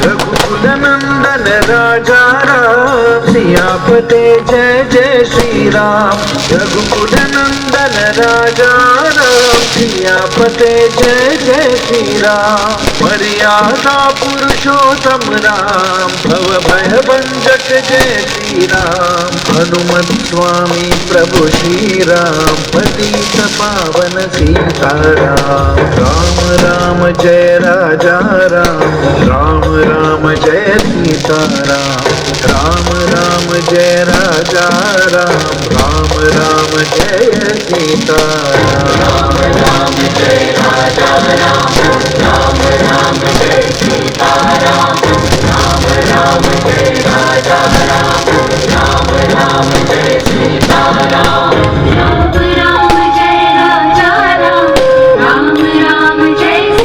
रघुकुल नंदन राजा राम, सियापते जय जय श्री राम। रघुकुल नंदन राजा राम, सियापते जय जय श्री राम। मर्यादा पुरुषोत्तम राम, भव भय भंजक जय श्री राम। हनुमत स्वामी प्रभु श्री राम, पतित पावन सीताराम। राम राम जय राजा राम, राम राम जय सीताराम। राम राम जय राजा राम, राम राम जय सीताराम। राम राम जय राजा राम, राम राम जय सीताराम। राम राम जय राजा राम, राम राम जय सीताराम।